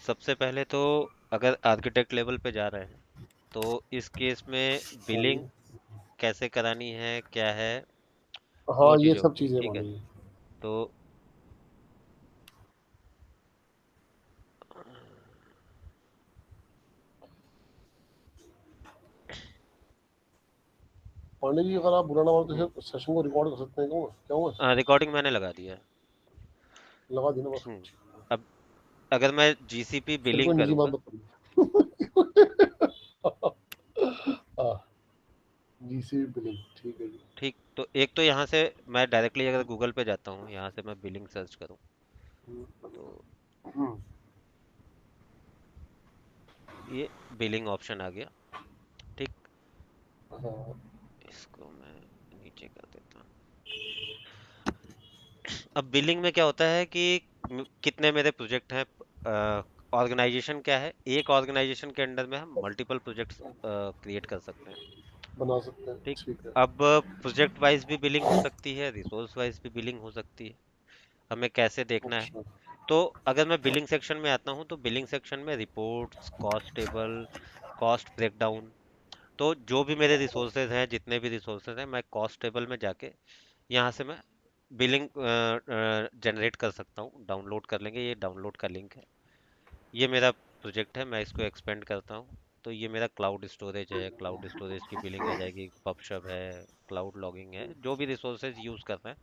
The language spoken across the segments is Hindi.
सबसे पहले तो अगर आर्किटेक्ट लेवल पे जा रहे हैं तो इस केस में हाँ बिलिंग जी। कैसे करानी है क्या है, वो हाँ, ये चीज़ सब होगी, चीज़ें ठीक है। मानेंगे। तो पांडे जी, अगर आप बुरा ना मानो तो सेशन को रिकॉर्ड कर सकते हैं, कहूँगा क्या हुआ? रिकॉर्डिंग मैंने लगा दिया है। लगा देना बस। हम्म, अब अगर मैं जीसीपी फिर बिलिंग कोई निजी बात करूंगा, मत करिए। हाँ, जीसी बिलिंग ठीक है जी। ठीक, तो एक तो यहाँ से मैं डायरेक्टली अगर गूगल पे जाता हूँ, यहाँ से मैं बिलिंग सर्च करूँ तो हम्म, ये बिलिंग ऑप्शन आ गया, ठीक। हाँ, इसको मैं नीचे कर देता हूँ। अब बिलिंग में क्या होता है कि कितने मेरे प्रोजेक्ट हैं, ऑर्गेनाइजेशन क्या है, एक ऑर्गेनाइजेशन के अंडर में हम मल्टीपल प्रोजेक्ट्स क्रिएट कर सकते हैं, बना सकते हैं, ठीक। ठीक है। अब प्रोजेक्ट वाइज भी बिलिंग हो सकती है, रिसोर्स वाइज भी बिलिंग हो सकती है, हमें कैसे देखना है। अच्छा। तो अगर मैं बिलिंग सेक्शन में आता हूँ तो बिलिंग सेक्शन में reports, cost table, cost breakdown, तो जो भी मेरे रिसोर्सेज हैं, जितने भी रिसोर्सेज हैं, मैं कॉस्ट टेबल में जाके यहाँ से मैं बिलिंग जनरेट कर सकता हूँ। डाउनलोड कर लेंगे, ये डाउनलोड का लिंक है। ये मेरा प्रोजेक्ट है, मैं इसको एक्सपेंड करता हूँ। तो ये मेरा क्लाउड स्टोरेज है, क्लाउड स्टोरेज की बिलिंग आ जाएगी, पबशब है, क्लाउड लॉगिंग है, जो भी रिसोर्सेज यूज़ कर रहे हैं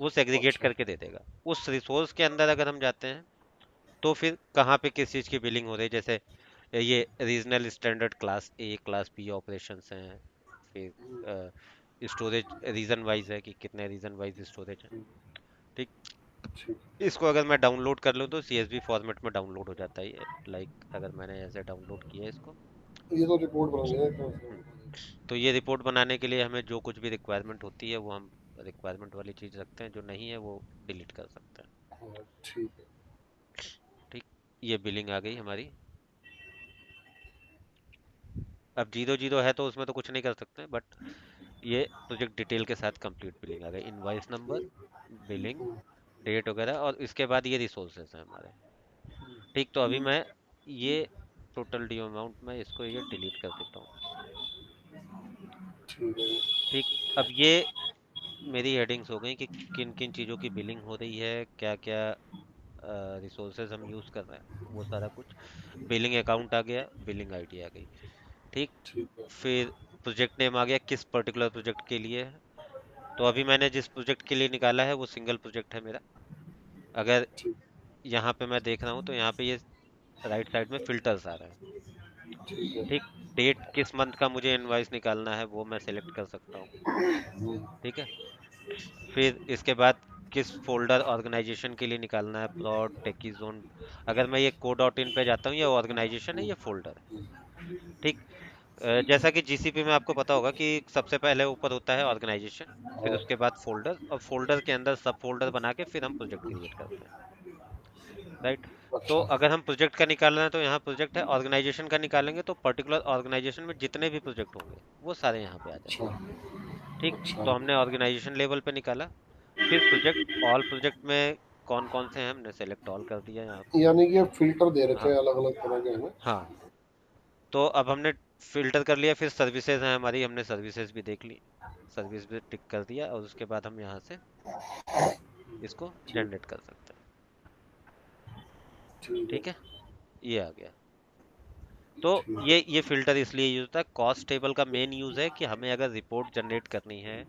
वो सेग्रीगेट अच्छा। करके दे देगा। उस रिसोर्स के अंदर अगर हम जाते हैं तो फिर कहाँ पे किस चीज़ की बिलिंग हो रही है, जैसे ये regional standard class A class B operations हैं, फिर स्टोरेज रीजन वाइज है कि कितने रीजन वाइज स्टोरेज है, ठीक। ठीक। इसको अगर मैं डाउनलोड कर लूँ तो सीएसवी फॉर्मेट में डाउनलोड हो जाता है ये, लाइक अगर मैंने ऐसे डाउनलोड किया है इसको। ये तो रिपोर्ट बना लिया है। हम्म, तो ये रिपोर्ट बनाने के लिए हमें जो कुछ भी रिक्वायरमेंट होती है वो हम रिक्वायरमेंट वाली चीज़ रखते हैं, जो नहीं है वो डिलीट कर सकते हैं, हाँ, ठीक है। ठीक। ये बिलिंग आ गई हमारी। अब जीरो जीरो है तो उसमें तो कुछ नहीं कर सकते, बट ये प्रोजेक्ट डिटेल के साथ कंप्लीट बिलिंग आ गई, इनवॉइस नंबर, बिलिंग डेट वगैरह, और इसके बाद ये रिसोर्सेज हैं हमारे, ठीक। तो अभी मैं ये टोटल ड्यू अमाउंट में इसको ये डिलीट कर देता हूँ, ठीक है। ठीक। अब ये मेरी हेडिंग्स हो गई कि किन किन चीज़ों की बिलिंग हो रही है, क्या क्या रिसोर्सेज हम यूज़ कर रहे हैं, वो सारा कुछ। बिलिंग अकाउंट आ गया, बिलिंग आईडी आ गई, ठीक। ठीक है। फिर प्रोजेक्ट नेम आ गया, किस पर्टिकुलर प्रोजेक्ट के लिए है। तो अभी मैंने जिस प्रोजेक्ट के लिए निकाला है वो सिंगल प्रोजेक्ट है मेरा। अगर ठीक। यहाँ पे मैं देख रहा हूँ तो यहाँ पे ये राइट साइड में फिल्टर्स आ रहे हैं, ठीक है। ठीक। डेट किस मंथ का मुझे इनवॉइस निकालना है वो मैं सेलेक्ट कर सकता हूँ, ठीक है। फिर इसके बाद किस फोल्डर ऑर्गेनाइजेशन के लिए निकालना है, प्लॉट, टेकी जोन। अगर मैं ये को डॉट इन पे जाता हूँ, ये ऑर्गेनाइजेशन है, ये फोल्डर है, ठीक। जैसा कि जीसीपी में आपको पता होगा कि सबसे पहले ऊपर होता है ऑर्गेनाइजेशन, फिर हाँ। उसके बाद फोल्डर, और फोल्डर के अंदर सब फोल्डर बना के फिर हम प्रोजेक्ट क्रिएट करते हैं, राइट। तो अच्छा। अगर हम प्रोजेक्ट का निकालना है तो यहाँ प्रोजेक्ट है, ऑर्गेनाइजेशन का निकालेंगे तो पर्टिकुलर ऑर्गेनाइजेशन में जितने भी प्रोजेक्ट होंगे वो सारे यहाँ पे आ अच्छा। जाएंगे, ठीक। अच्छा। तो हमने ऑर्गेनाइजेशन लेवल पे निकाला, फिर प्रोजेक्ट, ऑल प्रोजेक्ट में कौन कौन से हैं हमने सेलेक्ट ऑल कर दिया यहाँ पे। यानी कि फिल्टर दे रखे हाँ, हैं अलग अलग तरह के हमें। हाँ। तो अब हमने फिल्टर कर लिया, फिर सर्विसेज हैं हमारी, हमने सर्विसेज भी देख ली, सर्विस भी टिक कर दिया, और उसके बाद हम यहाँ से इसको ठीक। जनरेट कर सकते हैं, ठीक है। ठीक है। ये आ गया। तो ठीक। ये फिल्टर इसलिए यूज होता है, कॉस्ट टेबल का मेन यूज है कि हमें अगर रिपोर्ट जनरेट करनी है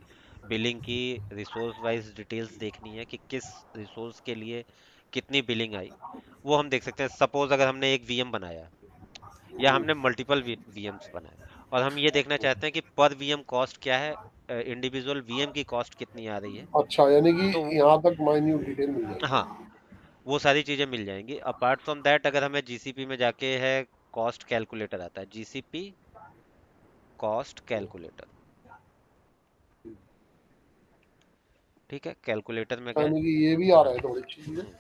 बिलिंग की, रिसोर्स वाइज डिटेल्स देखनी है कि किस रिसोर्स के लिए कितनी बिलिंग आई, वो हम देख सकते हैं। सपोज अगर हमने एक वीएम बनाया या हमने मल्टीपल वीएम्स बनाए, और हम ये देखना चाहते हैं कि पर वीएम कॉस्ट क्या है, इंडिविजुअल वीएम की कॉस्ट कितनी आ रही है, अच्छा, यानी कि तो यहाँ तक माइन्यूट डिटेल मिल हाँ, जाएगी। वो सारी चीजें मिल जाएंगी। अपार्ट फ्रॉम दैट अगर हमें जीसीपी में जाके है, कॉस्ट कैलकुलेटर आता है, जीसीपी कॉस्ट कैलकुलेटर, ठीक है। कैलकुलेटर में गए, यानी कि ये भी आ रहा है थोड़ी चीजें। हम्म,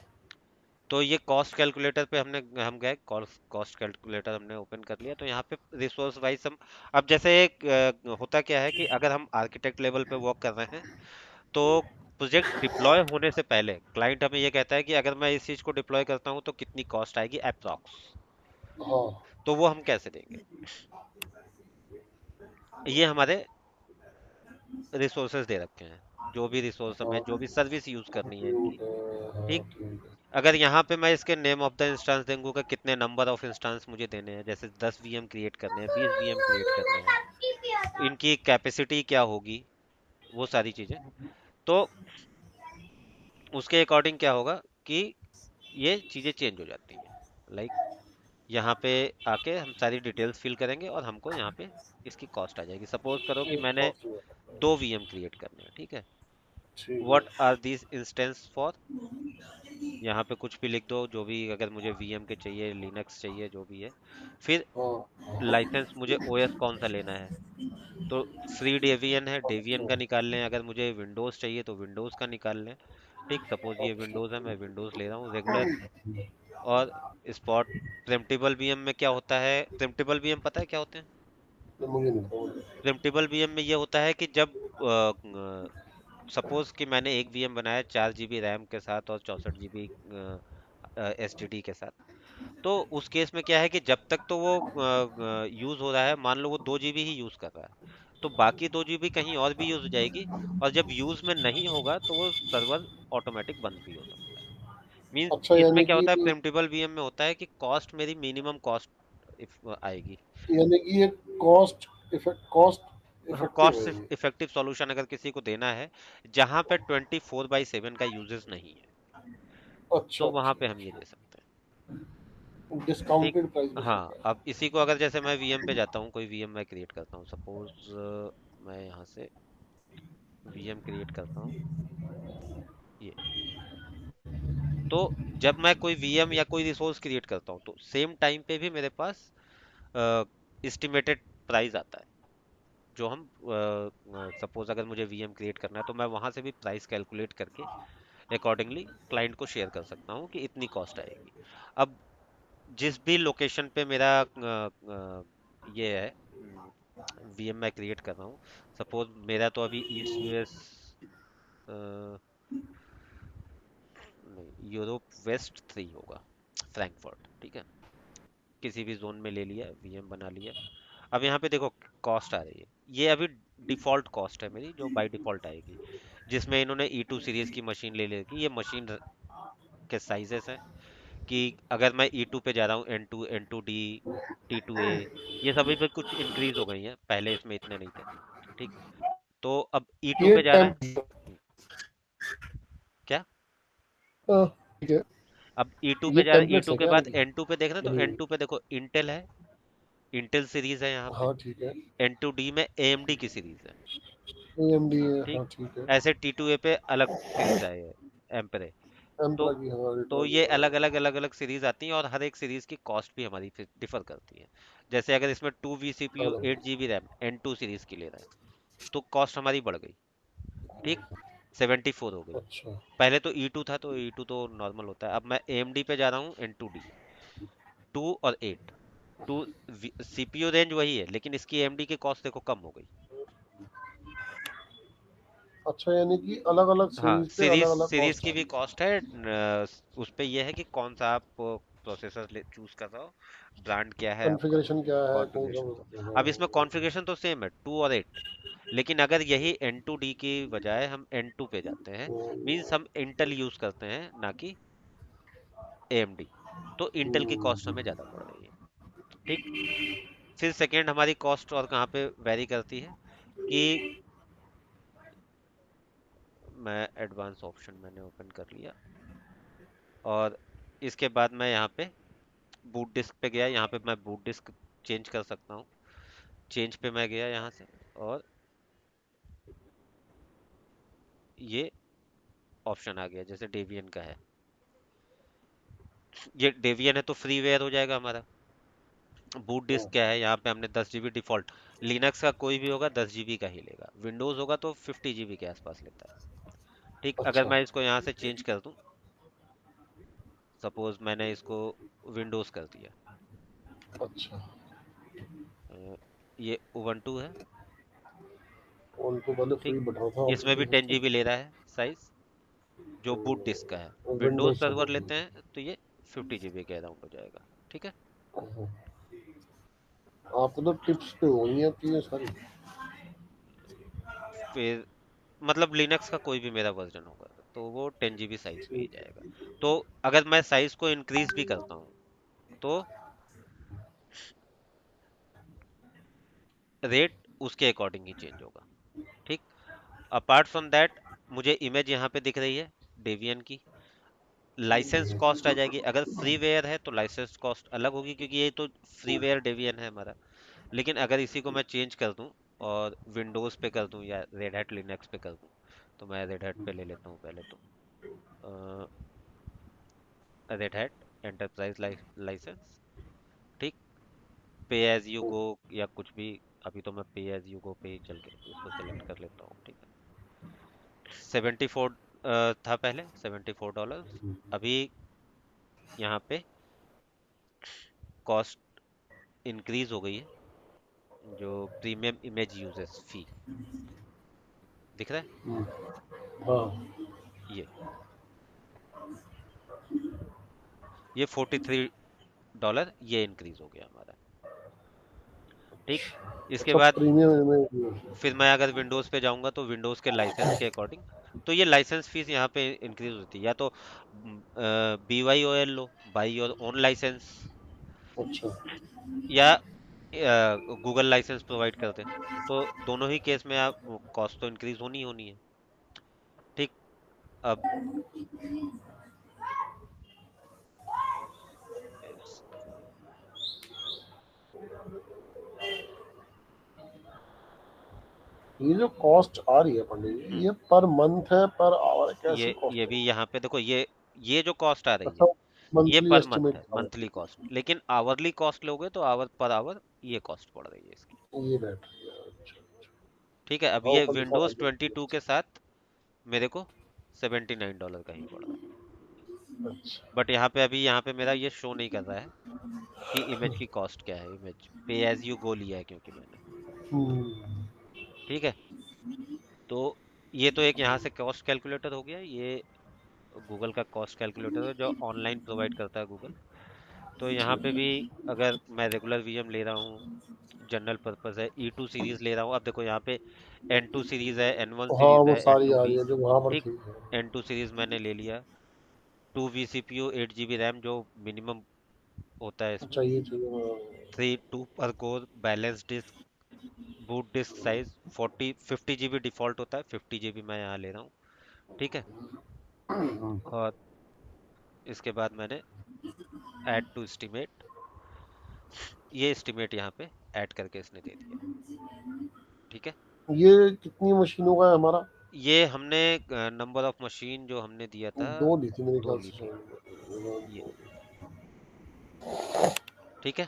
तो ये कॉस्ट कैलकुलेटर पे हम गए, कॉस्ट कैलकुलेटर हमने ओपन कर लिया, तो यहाँ पे रिसोर्स वाइज हम, अब जैसे एक होता क्या है कि अगर हम आर्किटेक्ट लेवल पे वर्क कर रहे हैं तो प्रोजेक्ट डिप्लॉय होने से पहले क्लाइंट हमें ये कहता है कि अगर मैं इस चीज को डिप्लॉय करता हूँ तो कितनी कॉस्ट आएगी अप्रॉक्स। हाँ। तो वो हम कैसे देंगे? ये हमारे रिसोर्सेज दे रखे हैं, जो भी रिसोर्स हमें, हाँ जो भी सर्विस यूज करनी है इनकी। ठीक है। हाँ ठीक। ठीक है। अगर यहाँ पे मैं इसके नेम ऑफ द इंस्टेंस दूंगा, कितने नंबर ऑफ इंस्टेंस मुझे देने हैं, जैसे 10 वीएम क्रिएट करने हैं, 20 वीएम क्रिएट करने हैं, इनकी कैपेसिटी क्या होगी, वो सारी चीजें। तो उसके अकॉर्डिंग क्या होगा कि ये चीजें चेंज हो जाती हैं। लाइक यहाँ पे आके हम सारी डिटेल्स फिल करेंगे और हमको यहाँ पे इसकी कॉस्ट आ जाएगी। सपोज करो कि एक मैंने कॉस्ट हुआ। 2 वीएम क्रिएट करने हैं, ठीक है। ठीक है। What are these instance for, यहाँ पे कुछ भी लिख दो, जो भी अगर मुझे वीएम के चाहिए, लिनक्स चाहिए, जो भी है। फिर हाँ। लाइसेंस मुझे ओएस कौन सा लेना है, तो फ्री डेवियन है, डेवियन अच्छा। का निकाल लें। अगर मुझे विंडोज़ चाहिए तो विंडोज़ का निकाल लें। ठीक, सपोज ये अच्छा। विंडोज़ है, मैं विंडोज़ ले रहा हूँ रेगुलर। और स्पॉट प्रिम्प्टिबल वीएम में क्या होता है, प्रिम्प्टिबल वीएम पता है क्या होते हैं? तो मुझे नहीं पता। प्रिम्प्टिबल वीएम में ये होता है कि जब सपोज कि मैंने एक वीएम बनाया 4 जीबी रैम के साथ और 64 जीबी एसटीडी के साथ। तो उस केस में क्या है कि जब तक तो वो यूज हो रहा है, मान लो वो 2 जीबी ही यूज कर रहा है, तो बाकी 2 जीबी कहीं और भी यूज हो जाएगी। और जब यूज में नहीं होगा तो वो सर्वर ऑटोमेटिक बंद भी हो सकता है। मींस अच्छा इसमें यानी क्या कि होता है, प्रिम्प्टिबल वीएम में होता है कि कॉस्ट मेरी मिनिमम कॉस्ट आएगी। ये कॉस्ट इफेक्टिव है कॉस्ट ये। इफेक्टिव सॉल्यूशन अगर किसी को देना है जहां पे 24/7 का यूजेस नहीं है, अच्छा तो वहां अच्छा पे हम ये दे अच्छा। सकते हैं। ठीक। डिस्काउंटेड प्राइस में हाँ, ठीक है। अब इसी को अगर जैसे मैं वीएम पे जाता हूँ, कोई वीएम मैं क्रिएट करता हूँ, सपोज मैं यहाँ से वीएम क्रिएट करता हूँ ये। तो जब मैं कोई वीएम या कोई रिसोर्स क्रिएट करता हूँ तो सेम टाइम पे भी मेरे पास एस्टिमेटेड प्राइस आता है। जो हम सपोज अगर मुझे वीएम क्रिएट करना है तो मैं वहां से भी प्राइस कैलकुलेट करके अकॉर्डिंगली क्लाइंट को शेयर कर सकता हूँ कि इतनी कॉस्ट आएगी। अब जिस भी लोकेशन पे मेरा ये है वीएम मैं क्रिएट कर रहा हूँ, सपोज मेरा तो अभी ईस्ट यूएस, नहीं, यूरोप वेस्ट 3 होगा, फ्रैंकफर्ट, ठीक है। किसी भी जोन में ले लिया, वीएम बना लिया। अब यहाँ पे देखो कॉस्ट आ रही है, ये अभी डिफॉल्ट कॉस्ट है मेरी जो बाय डिफॉल्ट आएगी, जिसमें इन्होंने E2 सीरीज की मशीन ले लेगी। ये मशीन के साइजेस हैं कि अगर मैं E2 पे जा रहा हूँ, N2, N2D, T2A, ये सभी पे कुछ इंक्रीज हो गई हैं, पहले इसमें इतने नहीं थे। ठीक। तो अब E2 ये पे जाना है। टेम्प। क्या? ठीक है। अब E2 पे ये जा रहे, टेम्पलेट्स E2 है के क्या बाद इनकी N2 पे देखना, तो बनी हुई? N2 पे देखो इंटेल है, इंटेल सीरीज है यहाँ पे। हाँ ठीक है। N2D में AMD की सीरीज है। AMD है, ठीक। हाँ ठीक है। ऐसे T2A पे अलग सीरीज आए है, एम्परे। तो एम्प्रा की, हाँ तो रेटिना की, ये हाँ। अलग अलग सीरीज आती हैं और हर एक सीरीज की कॉस्ट भी हमारी डिफर करती है। जैसे अगर इसमें 2 CPU हाँ। 8 GB रैम N2 सीरीज की ले रहा है, तो कॉस्ट हमारी बढ़ गई। ठीक, 74 हो गई। अच्छा। पहले तो E2 था, तो E2 तो नॉर्मल होता है। अब मैं AMD पे जा रहा हूँ, N2D, 2 और 8, टू CPU रेंज वही है, लेकिन इसकी AMD की कॉस्ट देखो कम हो गई। अच्छा यानी कि अलग अलग हाँ, सीरीज पे सीरीज अलग अलग सीरीज कॉस्ट की आ भी रही है। कॉस्ट है। उस पे ये है कि कौन सा आप प्रोसेसर चूज कर रहे हो, ब्रांड क्या है आपका, कॉन्फ़िगरेशन क्या है, कौन कॉन्फ़िगरेशन क्या सा? है। अब इसमें कॉन्फ़िगरेशन तो सेम है 2 और 8, लेकिन अगर यही N2D की बजाय हम N2 पे जाते हैं, मींस हम इंटेल यूज करते हैं ना कि AMD, तो इंटेल की कॉस्ट हमें ज़्यादा पड़ रही है। ठीक। फिर सेकेंड हमारी कॉस्ट और कहाँ पे वेरी करती है कि मैं एडवांस ऑप्शन मैंने ओपन कर लिया, और इसके बाद मैं यहाँ पे बूट डिस्क पे गया, यहाँ पे मैं बूट डिस्क चेंज कर सकता हूँ। चेंज पे मैं गया यहाँ से, और ये ऑप्शन आ गया जैसे डेवियन का है। ये डेवियन है तो फ्रीवेयर हो जाएगा हमारा। बूट डिस्क क्या है, यहाँ पे हमने 10 GB डिफॉल्ट, लिनक्स का कोई भी होगा 10 GB का ही लेगा, विंडोज होगा तो 50 GB के आसपास लेता है। ठीक, अगर अच्छा मैं इसको यहाँ से चेंज कर दूँ, सपोज मैंने इसको विंडोज कर दिया, अच्छा। अ, ये उबंटू है, उनको पहले ठीक, फ्री बट रहा था इसमें भी ऑपरेटिंग 10 GB सिस्टम। ले रहा है साइज, जो बूट डिस्क का है। Windows Windows server server. लेते हैं तो ये 50 GB के अराउंड हो जाएगा। ठीक है। आपको तो टिप्स पे होनी आती है सारी। फिर मतलब लिनक्स का कोई भी मेरा वर्जन होगा तो वो 10 GB साइज पे ही ठीक जाएगा। है। तो अगर मैं साइज को इंक्रीज भी करता हूँ तो रेट उसके अकॉर्डिंग ही चेंज होगा। ठीक। अपार्ट फ्रॉम दैट, मुझे इमेज यहाँ पे दिख रही है डेवियन की। लाइसेंस कॉस्ट आ जाएगी, अगर फ्रीवेयर है तो लाइसेंस कॉस्ट अलग होगी, क्योंकि ये तो फ्रीवेयर डेवियन है हमारा। लेकिन अगर इसी को मैं चेंज कर दूं और विंडोज पे कर दूं या रेड हैट लिनक्स पे कर दूं, तो मैं रेड हैट पे ले लेता हूँ पहले तो। Red Hat enterprise license. ठीक। पे एज यू गो या कुछ भी। अभी तो मैं पे एज यू गो पे ही चल के इसको सेलेक्ट कर लेता हूँ। ठीक है। 74 था पहले, $74। अभी यहाँ पे कॉस्ट इंक्रीज हो गई है, जो प्रीमियम इमेज यूजेस फी दिख रहा है हाँ। ये ये $43 ये इंक्रीज हो गया हमारा। ठीक। इसके अच्छा, बाद प्रीमियम में। फिर मैं अगर विंडोज पे जाऊंगा तो विंडोज के लाइसेंस के अकॉर्डिंग, तो ये लाइसेंस फीस यहाँ पे इंक्रीज होती है। या तो BYOL लो, बाई योर ओन लाइसेंस, अच्छा। या गूगल लाइसेंस प्रोवाइड करते हैं। तो दोनों ही केस में आप कॉस्ट तो इंक्रीज होनी ही होनी है। ठीक। अब ये जो कॉस्ट आ रही है पंडित जी, हम्म, ये पर मंथ है पर आवर, कैसी ये कॉस्ट भी है? यहाँ पे देखो, ये जो कॉस्ट आ रही है अच्छा, ये मंथली पर मंथ एस्टिमेट है, आ रहा मंथली कॉस्ट। लेकिन आवरली कॉस्ट लोगे तो आवर पर आवर ये कॉस्ट पड़ रही है इसकी। है, ये बैटरी है। अच्छा। ठीक है। अब हाँ, ये ऊपर लिखा विंडोज है। 22 के साथ मेरे को $79 का ही पड़ रहा है। अच्छा। बट यहाँ पे अभी यहाँ पे मेरा ये शो नहीं कर रहा है कि इमेज की कॉस्ट क्या है। इमेज पे एज यू गो लिया है क्योंकि मैंने। हम्म। ठीक है। तो ये तो एक यहाँ से कॉस्ट कैलकुलेटर हो गया। ये गूगल का कॉस्ट कैलकुलेटर है जो ऑनलाइन प्रोवाइड करता है गूगल। तो यहाँ पे भी अगर मैं रेगुलर वीएम ले रहा हूँ, जनरल पर्पस है, E2 सीरीज ले रहा हूँ। अब देखो यहाँ पे N2 सीरीज है, N1 हाँ, सीरीज वो है, सारी आ रही N2B। है जो वहां पर ठीक। थी। N2 सीरीज मैंने ले लिया। 2 vCPU, 8 GB रैम जो मिनिमम होता है इसमें। चाहिए चाहिए, हाँ। 2 per core, balance disk, boot disk size 50 GB default होता है, 50 GB मैं यहाँ ले रहा हूँ। ठीक है। और इसके बाद मैंने ऐड टू एस्टिमेट, ये एस्टिमेट यहाँ पे ऐड करके इसने दे दिया। ठीक है। ये कितनी मशीनों का है हमारा? ये हमने नंबर ऑफ मशीन जो हमने दिया था, दो ली थी मेरे दो ख्याल ली से थी शायद। ये। ठीक है।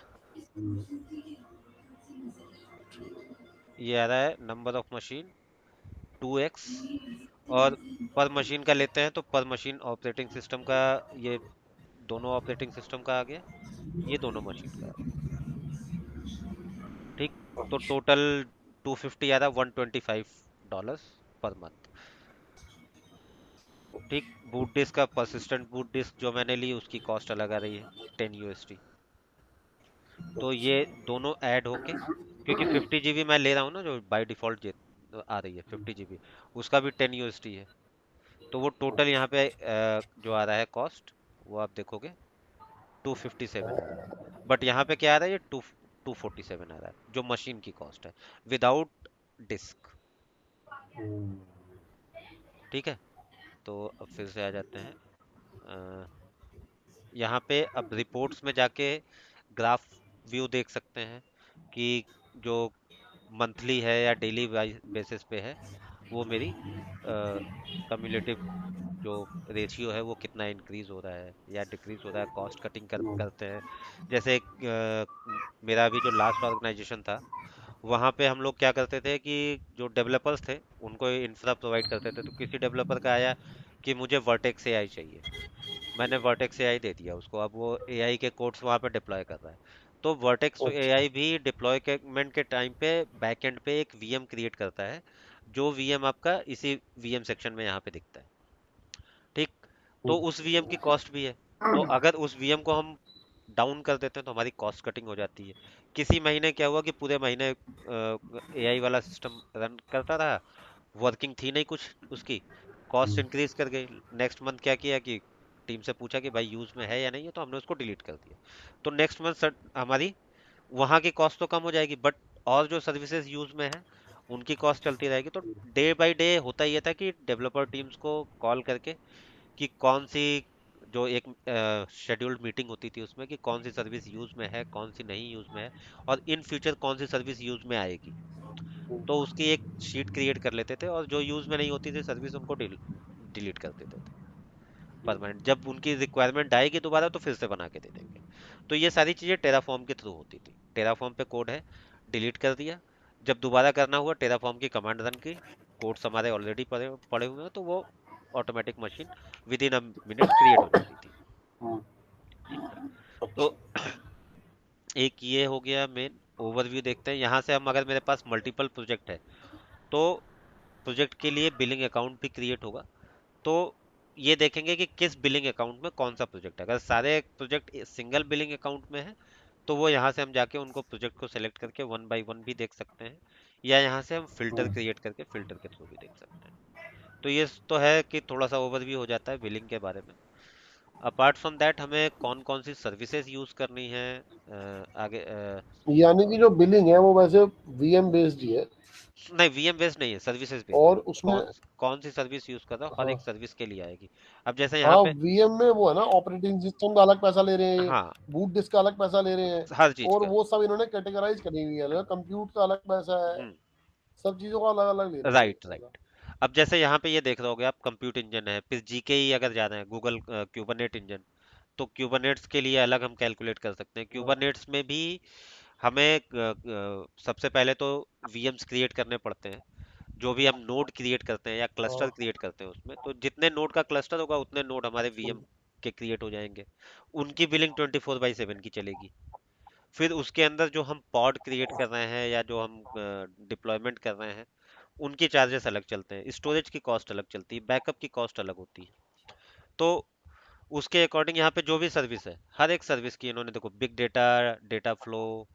ये आ रहा है नंबर ऑफ मशीन 2x। और पर मशीन का लेते हैं तो पर मशीन ऑपरेटिंग सिस्टम का, ये दोनों ऑपरेटिंग सिस्टम का आ गया, ये दोनों मशीन का आ गया। ठीक। तो अच्छा। टोटल 250 आ रहा, $125 पर मंथ। ठीक। बूट डिस्क का, परसिस्टेंट बूट डिस्क जो मैंने ली उसकी कॉस्ट अलग आ रही है, $10। तो ये दोनों ऐड होके, क्योंकि 50 GB मैं ले रहा हूँ ना, जो बाय डिफॉल्ट आ रही है 50 GB, उसका भी $10 है। तो वो टोटल यहाँ पे जो आ रहा है कॉस्ट, वो आप देखोगे 257 आ रहा है। बट यहाँ पे क्या आ रहा है, ये 247 आ रहा है, जो मशीन की कॉस्ट है विदाउट डिस्क। हम्म। ठीक है। तो अब फिर से आ जाते हैं अ, यहाँ पे। अब रिपोर्ट्स में जाके ग्राफ व्यू देख सकते हैं कि जो मंथली है या डेली बेसिस पे है, वो मेरी कम्युलेटिव जो रेशियो है वो कितना इंक्रीज हो रहा है या डिक्रीज हो रहा है। कॉस्ट कटिंग करते हैं। जैसे मेरा अभी जो लास्ट ऑर्गेनाइजेशन था, वहाँ पे हम लोग क्या करते थे कि जो डेवलपर्स थे उनको इंफ्रा प्रोवाइड करते थे। तो किसी डेवलपर का आया कि मुझे वर्टेक्स एआई चाहिए, मैंने वर्टेक्स एआई दे दिया उसको। अब वो एआई के कोड्स वहाँ पे डिप्लॉय कर रहा है। तो वर्टेक्स अच्छा। एआई भी डिप्लॉयमेंट के टाइम पे बैकएंड पे एक वीएम क्रिएट करता है, जो वीएम आपका इसी वीएम सेक्शन में यहाँ पे दिखता है। ठीक। तो उस वीएम की कॉस्ट भी है। तो अगर उस वीएम को हम डाउन कर देते हैं तो हमारी कॉस्ट कटिंग हो जाती है। किसी महीने क्या हुआ कि पूरे महीने एआई वाला सिस्टम रन करता रहा, वर्किंग थी नहीं कुछ उसकी, कॉस्ट इंक्रीज कर गई। नेक्स्ट मंथ क्या किया कि टीम से पूछा कि भाई यूज में है या नहीं है, तो हमने उसको डिलीट कर दिया। तो नेक्स्ट मंथ हमारी वहाँ की कॉस्ट तो कम हो जाएगी, बट और जो सर्विसेज यूज में है उनकी कॉस्ट चलती रहेगी। तो डे बाय डे होता ये था कि डेवलपर टीम्स को कॉल करके कि कौन सी, जो एक शेड्यूल्ड मीटिंग होती थी उसमें, कि कौन सी सर्विस यूज में है, कौन सी नहीं यूज में है, और इन फ्यूचर कौन सी सर्विस यूज में आएगी। तो उसकी एक शीट क्रिएट कर लेते थे, और जो यूज में नहीं होती थी सर्विस उनको डिलीट कर देते थे परमानेंट। जब उनकी रिक्वायरमेंट आएगी दोबारा तो फिर से बना के दे देंगे। तो ये सारी चीज़ें टेराफॉर्म के थ्रू होती थी। टेराफॉर्म पे कोड है, डिलीट कर दिया, जब दोबारा करना हुआ टेराफॉर्म की कमांड रन की, कोड्स हमारे ऑलरेडी पड़े पड़े हुए हैं, तो वो automatic machine with in a minute create हो जाती थी। ठीक है। तो अच्छा। एक ये हो गया मेन ओवरव्यू। देखते हैं यहाँ से हम, अगर मेरे पास मल्टीपल प्रोजेक्ट है तो प्रोजेक्ट के लिए बिलिंग अकाउंट भी क्रिएट होगा। तो ये देखेंगे कि किस बिलिंग अकाउंट में कौन सा प्रोजेक्ट है। अगर सारे प्रोजेक्ट सिंगल बिलिंग अकाउंट में है तो वो यहाँ से हम जाके उनको प्रोजेक्ट को सेलेक्ट करके वन बाय वन भी देख सकते हैं, या यहाँ से हम फिल्टर क्रिएट करके फिल्टर के थ्रू भी देख सकते हैं। तो ये तो है कि थोड़ा सा ओवरव्यू हो जाता है बिलिंग के बारे में। अपार्ट फ्रॉम दैट हमें कौन कौन सी सर्विसेज यूज करनी है आगे यानी कि जो बिलिंग है वो वैसे वीएम बेस्ड ही है, नहीं, वीएम बेस्ड नहीं है, सर्विसेज बेस्ड है। और उसमें कौन कौन सी सर्विस यूज कर रहा हो, हर एक हाँ सर्विस के लिए आएगी। अब जैसे यहाँ हाँ, पे, वीएम में वो है ना, ऑपरेटिंग सिस्टम का अलग पैसा ले रहे हैं, हाँ, बूट डिस्क का अलग पैसा ले रहे हैं, हर चीज और का। वो सब इन्होंने कैटेगराइज करी हुई है, कंप्यूट का अलग पैसा है, हम्म। सब चीजों का अलग अलग ले रहे हैं राइट पैसा। राइट। अब जैसे यहाँ पे ये देख रहे होगे आप, कंप्यूट इंजन है, फिर जीके ही अगर जाना है, गूगल क्यूबरनेट इंजन, तो क्यूबरनेट्स के लिए अलग हम कैलकुलेट कर सकते हैं। हाँ क्यूबरनेट्स में भी हमें सबसे पहले तो वीएम्स क्रिएट करने पड़ते हैं। जो भी हम नोड क्रिएट करते हैं या क्लस्टर हाँ, क्रिएट करते हैं उसमें, तो जितने नोड का क्लस्टर होगा उतने नोड हमारे वीएम के क्रिएट हो जाएंगे। उनकी बिलिंग 24/7 की चलेगी। फिर उसके अंदर जो हम पॉड क्रिएट कर रहे हैं या जो हम डिप्लॉयमेंट कर रहे हैं, उनके चार्जेस अलग चलते हैं, स्टोरेज की कॉस्ट अलग चलती है, बैकअप की कॉस्ट अलग होती है। तो उसके अकॉर्डिंग यहाँ पे जो भी सर्विस है, हर एक सर्विस की इन्होंने देखो, बिग डेटा, डेटा फ्लो,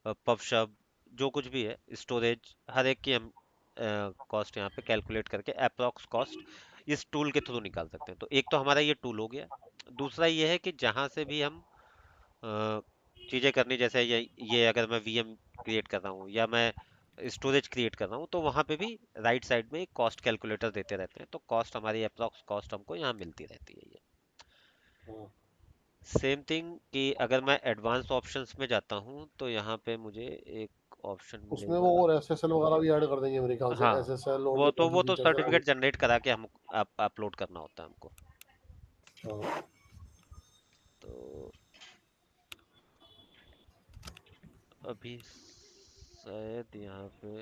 पबशब, जो कुछ भी है, स्टोरेज, हर एक की हम कॉस्ट यहाँ पे कैलकुलेट करके अप्रोक्स कॉस्ट इस टूल के थ्रू निकाल सकते हैं। तो एक तो हमारा ये टूल हो गया। दूसरा ये है कि जहाँ से भी हम अ, चीज़ें करनी, जैसे ये अगर मैं वीएम क्रिएट कर रहा हूँ या मैं स्टोरेज क्रिएट कर रहा हूँ, तो वहाँ पे भी राइट साइड में एक कॉस्ट कैलकुलेटर देते रहते हैं। तो कॉस्ट हमारी अप्रॉक्स कॉस्ट हमको यहाँ मिलती रहती है ये। हाँ। सेम थिंग कि अगर मैं एडवांस ऑप्शंस में जाता हूँ तो यहाँ पे मुझे एक ऑप्शन उसमें वो मिलेगा। और एसएसएल वगैरह भी ऐड कर देंगे मेरे ख्याल से, हाँ, एसएसएल और वो जो तो बाकी वो तो फीचर्स हैं वो। सर्टिफिकेट जनरेट करा के हम अपलोड करना होता है हमको। हाँ। तो अभी शायद यहाँ पे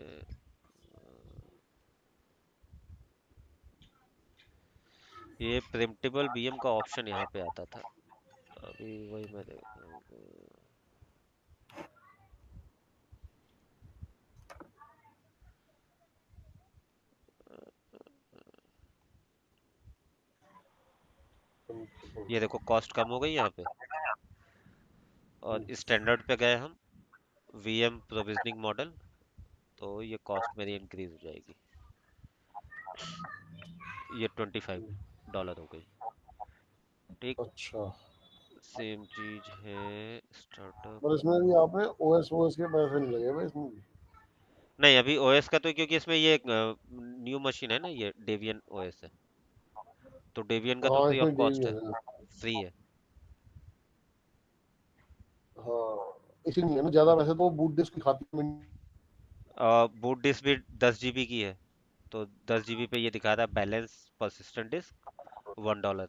ये प्रिम्प्टेबल बीएम का ऑप्शन यहाँ पे आता था। अभी वही मैं देख रहा हूँ ये देखो कॉस्ट कम हो गई यहाँ पे। और स्टैंडर्ड पे गए हम, वीएम प्रोविजनिंग मॉडल, तो ये कॉस्ट मेरी इंक्रीज हो जाएगी, ये $25 हो गई। ठीक। अच्छा, सेम चीज है स्टार्टअप। पर इसमें भी आपने ओएस ओएस के पैसे नहीं लगे भाई इसमें भी। नहीं, अभी ओएस का तो, क्योंकि इसमें ये न्यू मशीन है ना, ये डेबियन ओएस है, तो डेबियन का तो हाँ फ्री ऑफ इसमें कॉस्ट डेबियन है, है। फ्री है। हाँ, इसीलिए है ना ज्यादा, वैसे तो बूट डिस्क की खाती में। बूट डिस्क भी 10 GB की है। तो 10 GB पे ये दिखा रहा है बैलेंस परसिस्टेंट डिस्क $1।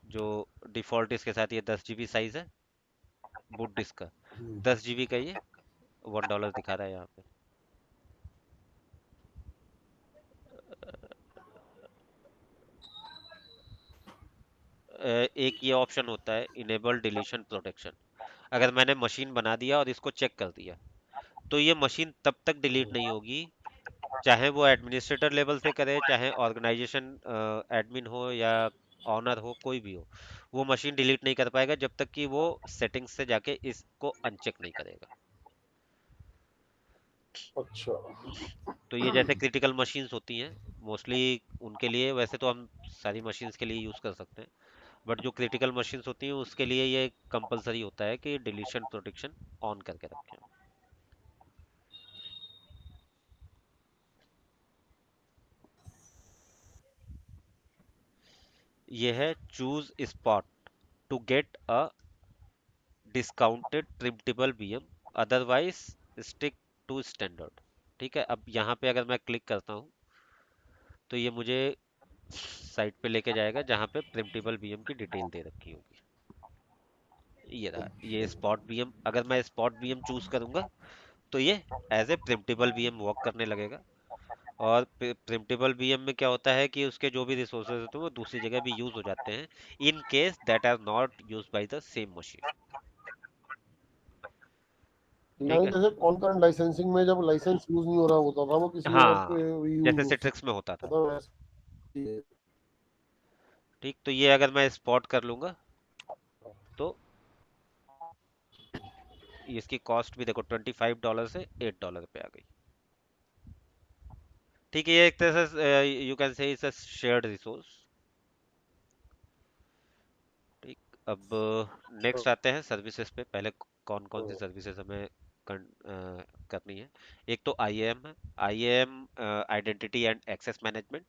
जो डिफॉल्ट इसके साथ ये 10 GB साइज है बूट डिस्क का, 10 GB का ये $1 दिखा रहा है यहाँ पे। एक ये ऑप्शन होता है इनेबल डिलीशन प्रोटेक्शन। अगर मैंने मशीन बना दिया और इसको चेक कर दिया, तो ये मशीन तब तक डिलीट नहीं होगी चाहे वो एडमिनिस्ट्रेटर लेवल से करे, चाहे ऑर्गेनाइजेशन एडमिन हो या ऑनर हो, कोई भी हो, वो मशीन डिलीट नहीं कर पाएगा जब तक कि वो सेटिंग्स से जाके इसको अनचेक नहीं करेगा। अच्छा। तो ये जैसे क्रिटिकल मशीन्स होती हैं मोस्टली, उनके लिए, वैसे तो हम सारी मशीन्स के लिए यूज़ कर सकते हैं, बट जो क्रिटिकल मशीन्स होती हैं उसके लिए ये कंपलसरी होता है कि डिलीशन प्रोटेक्शन ऑन करके रखें। ये है choose spot to get a discounted preemptible VM, otherwise stick to standard. ठीक है, अब यहाँ पे अगर मैं क्लिक करता हूँ तो ये मुझे साइट पे लेके जाएगा जहाँ पे प्रिम्प्टेबल बीएम की डिटेल दे रखी होगी। ये रहा, ये स्पॉट बीएम, अगर मैं स्पॉट बीएम चूज करूंगा तो ये एज ए प्रिम्प्टेबल बीएम वर्क करने लगेगा। और प्रिम्प्टेबल बीएम में क्या होता है कि उसके जो भी रिसोर्सेज होते हैं वो दूसरी जगह भी यूज हो जाते हैं, in case that are not use by the same machine. ठीक यानी है। जैसे कॉन्करेंट लाइसेंसिंग में जब लाइसेंस यूज नहीं हो रहा होता था, वो किसी और पे हाँ, यूज जैसे हो सिट्रिक्स में होता सकता था। था, वैसे ही है। ठीक, तो ये अगर मैं स्पॉट कर लूंगा तो इसकी कॉस्ट भी देखो $25 से $8 पे आ गई। ठीक है, ये एक तरह से you can say it's a shared resource. ठीक, अब अच्छा। नेक्स्ट आते हैं सर्विसेज पे। पहले कौन कौन सी सर्विसेज हमें करनी है। एक तो आईएएम है, IAM identity and access management.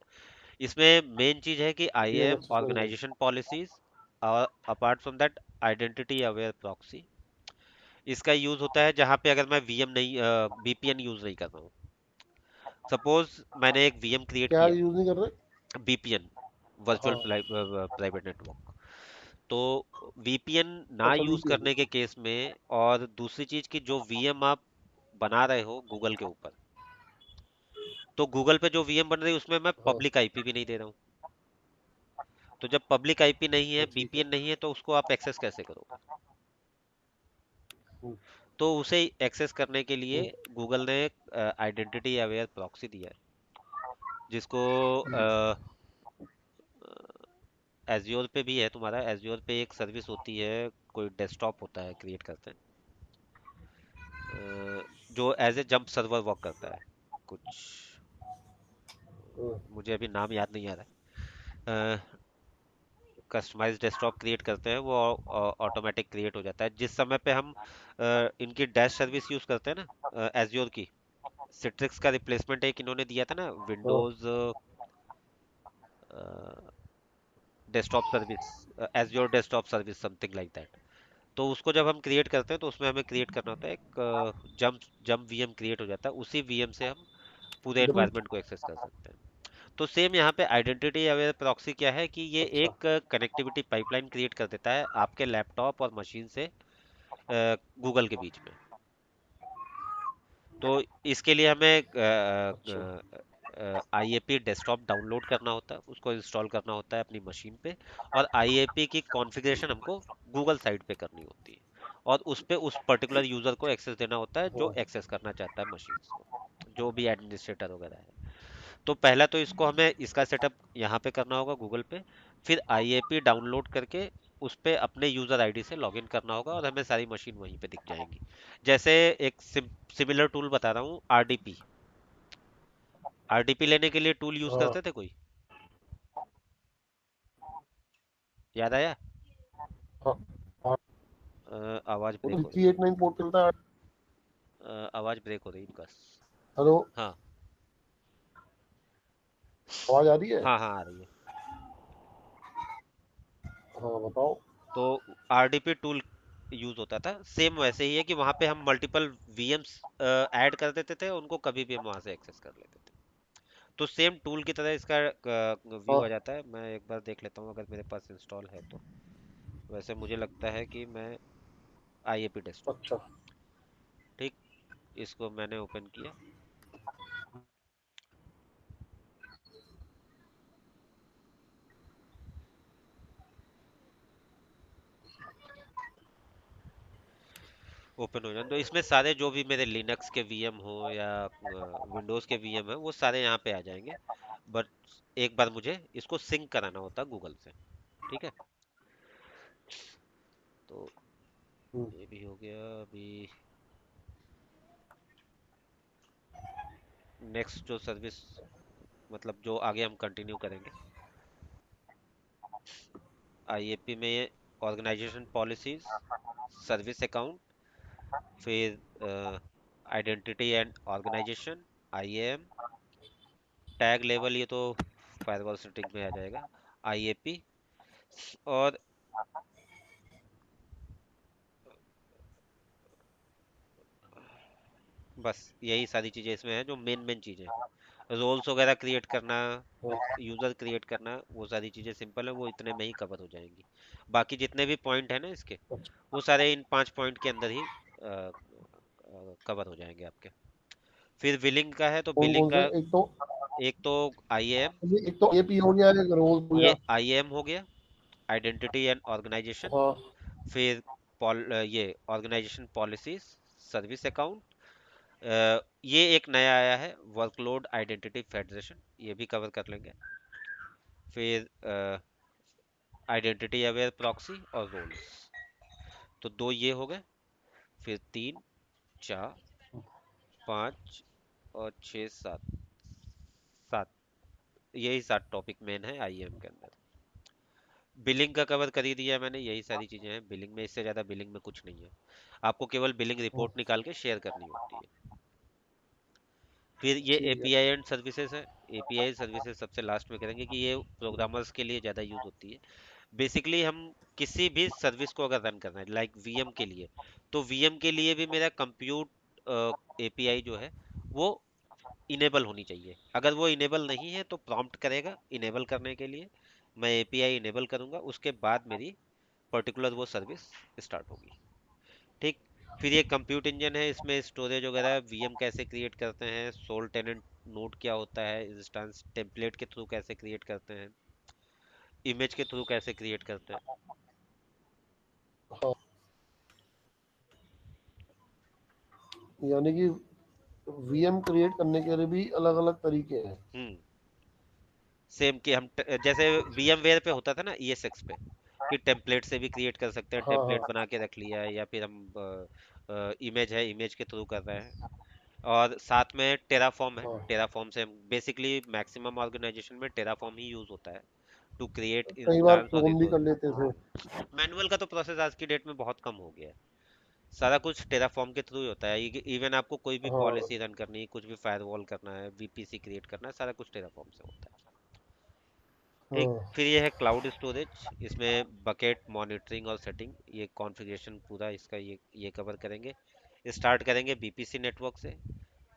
इसमें मेन चीज है कि ये IAM access management. Organization policies, apart from that identity aware proxy. इसका यूज होता है जहां पे अगर मैं वीएम नहीं, वीपीएन यूज नहीं कर रहा हूँ। सपोज मैंने एक वीएम क्रिएट क्या किया, यूज नहीं कर रहे? वीपीएन, वर्चुअल हाँ। Private network. तो वीपीएन ना अच्छा, यूज वीपीएन। करने के केस में, और दूसरी चीज की जो वीएम आप बना रहे हो गूगल के ऊपर, तो गूगल पे जो वीएम बन रही है उसमें मैं हाँ। पब्लिक आईपी भी नहीं दे रहा हूँ। तो जब पब्लिक आईपी नहीं है, ठीक है। वीपीएन नहीं है, तो उसको आप एक्सेस कैसे करोगे। हम्म, तो उसे एक्सेस करने के लिए हम्म, गूगल ने एक आइडेंटिटी अवेयर प्रॉक्सी दिया है, जिसको हम्म। एज्योर पे भी है। तुम्हारा एज्योर पे एक सर्विस होती है, कोई डेस्कटॉप होता है, क्रिएट करते हैं जो as a jump server work करता है कुछ, हम्म। मुझे अभी नाम याद नहीं आ रहा है। कस्टमाइज डेस्कटॉप क्रिएट करते हैं, वो ऑटोमेटिक क्रिएट हो जाता है जिस समय पे हम इनकी डैश सर्विस यूज करते हैं ना एज्योर की। सिट्रिक्स का रिप्लेसमेंट एक इन्होंने दिया था ना, हाँ। Windows desktop service, azure desktop service, something like that. तो उसको जब हम क्रिएट करते हैं तो उसमें हमें क्रिएट करना होता है एक जंप जंप वीएम क्रिएट हो जाता है, उसी वीएम से हम पूरे डिफरेंट। एनवायरनमेंट को एक्सेस कर सकते हैं। तो सेम यहाँ पे आइडेंटिटी अवेयर प्रॉक्सी क्या है कि ये अच्छा। एक कनेक्टिविटी पाइपलाइन क्रिएट कर देता है आपके लैपटॉप और मशीन से गूगल के बीच में। तो इसके लिए हमें अच्छा। आईएपी डेस्कटॉप डाउनलोड करना होता है, उसको इंस्टॉल करना होता है अपनी मशीन पे, और आईएपी की कॉन्फ़िगरेशन हमको गूगल साइट पे करनी होती है, और उस पे उस पर्टिकुलर यूजर को एक्सेस देना होता है जो हाँ। एक्सेस करना चाहता है मशीन्स को, जो भी एडमिनिस्ट्रेटर वगैरह है। तो पहला तो इसको हमें इसका सेटअप यहाँ पे करना होगा गूगल पे, फिर आईएपी डाउनलोड करके उस पे अपने यूजर आईडी से लॉगिन करना होगा और हमें सारी मशीन वहीं पे दिख जाएंगी। जैसे एक सिमिलर टूल बता रहा हूँ, आरडीपी। आरडीपी लेने के लिए टूल यूज हाँ। करते थे कोई, याद आया। हाँ। हाँ। आवाज वो ब्रेक तो हो रही है। 389 पोर्ट चलता है। आवाज ब्रेक हो रही है बस। हेलो। हाँ, आवाज आ रही है? हाँ, हाँ, आ रही है। हाँ, बताओ। तो आरडीपी टूल यूज होता था, सेम वैसे ही है कि वहां पे हम मल्टीपल वीएम्स ऐड कर देते थे, उनको कभी भी हम वहां से एक्सेस कर लेते थे। तो सेम टूल की तरह इसका व्यू आ हाँ। जाता है। मैं एक बार देख लेता हूँ अगर मेरे पास इंस्टॉल है तो। वैसे मुझे लगता है कि मैं आईएपी डेस्कटॉप, अच्छा। ठीक, इसको मैंने ओपन किया। ओपन हो जाए तो इसमें सारे जो भी मेरे लिनक्स के वीएम हो या विंडोज के वीएम है वो सारे यहाँ पे आ जाएंगे। बट एक बार मुझे इसको सिंक कराना होता गूगल से। ठीक है, तो हम्म, ये भी हो गया अभी। नेक्स्ट जो सर्विस, मतलब जो आगे हम कंटिन्यू करेंगे, आईएपी में ऑर्गेनाइजेशन पॉलिसीज, सर्विस अकाउंट, फिर identity and organization, IAM, tag level, ये तो फायरवॉल सेटिंग में आ जाएगा, आईएपी, और बस यही सारी चीजें इसमें हैं जो मेन मेन चीजें हैं। रोल्स वगैरह क्रिएट करना, हाँ, यूजर क्रिएट करना, वो सारी चीजें सिंपल है, वो इतने में ही कवर हो जाएंगी। बाकी जितने भी पॉइंट है ना इसके, अच्छा। वो सारे इन 5 पॉइंट के अंदर ही कवर हो जाएंगे आपके। फिर बिलिंग का है तो कौन बिलिंग कौन से? का एक तो एक तो आईएएम, एक तो एपी हो गया, एक रोज हो ये गया। आईएएम हो गया, आइडेंटिटी एंड ऑर्गेनाइजेशन। हाँ फिर ये ऑर्गेनाइजेशन पॉलिसीज, सर्विस अकाउंट, ये एक नया आया है वर्कलोड आइडेंटिटी फेडरेशन, ये भी कवर कर लेंगे। फिर आइडेंटिटी अवेयर प्रॉक्सी और रोल्स, तो दो ये हो गए। फिर 3, 4, 5 और 6, 7, 7, यही 7 टॉपिक मेन है आईएम के अंदर। बिलिंग का कवर कर ही दिया मैंने, यही सारी चीजें हैं बिलिंग में, इससे ज्यादा बिलिंग में कुछ नहीं है। आपको केवल बिलिंग हाँ, रिपोर्ट निकाल के शेयर करनी होती है। फिर ये ठीक है। एपीआई एंड सर्विसेज है। एपीआई सर्विसेज सबसे लास्ट में करेंगे कि ये प्रोग्रामर्स के लिए ज़्यादा यूज होती है। बेसिकली हम किसी भी सर्विस को अगर रन करना है लाइक वीएम के लिए, तो वीएम के लिए भी मेरा कंप्यूट एपीआई जो है वो इनेबल होनी चाहिए। अगर वो इनेबल नहीं है तो प्रॉम्प्ट करेगा इनेबल करने के लिए, मैं एपीआई इनेबल करूंगा, उसके बाद मेरी पर्टिकुलर वो सर्विस स्टार्ट होगी। ठीक। फिर ये कंप्यूट इंजन है, इसमें स्टोरेज वगैरह वीएम कैसे क्रिएट करते हैं, सोल टेनेंट नोड क्या होता है, इंस्टेंस टेम्पलेट के थ्रू कैसे क्रिएट करते हैं, इमेज के थ्रू कैसे क्रिएट करते हैं। हाँ, यानी कि वीएम क्रिएट करने के लिए भी अलग अलग तरीके हैं। हम्म। सेम कि हम जैसे वीएम वेयर पे होता था ना ईएसएक्स पे, कि टेम्पलेट से भी क्रिएट कर सकते हैं, हाँ टेम्पलेट हाँ बना के रख लिया है, या फिर हम इमेज है इमेज के थ्रू कर रहे हैं। और साथ में टेराफॉर्म है, हाँ। टेराफॉर्म से बेसिकली मैक्सिमम ऑर्गेनाइजेशन में टेराफॉर्म ही यूज होता है टू क्रिएट कई बार इंस्टेंस और क्लोन भी रिसोर्स। कर लेते थे। मैनुअल का तो प्रोसेस आज की डेट में बहुत कम हो गया है, सारा कुछ टेराफॉर्म के थ्रू ही होता है। इवन आपको कोई भी हाँ पॉलिसी रन करनी है, कुछ भी फायरवॉल करना है, वीपीसी क्रिएट करना है, सारा कुछ टेराफॉर्म से होता है। ठीक। हाँ। फिर ये है क्लाउड स्टोरेज, इसमें बकेट मॉनिटरिंग और सेटिंग, ये कॉन्फ़िगरेशन पूरा इसका ये कवर करेंगे। स्टार्ट करेंगे बीपीसी नेटवर्क से,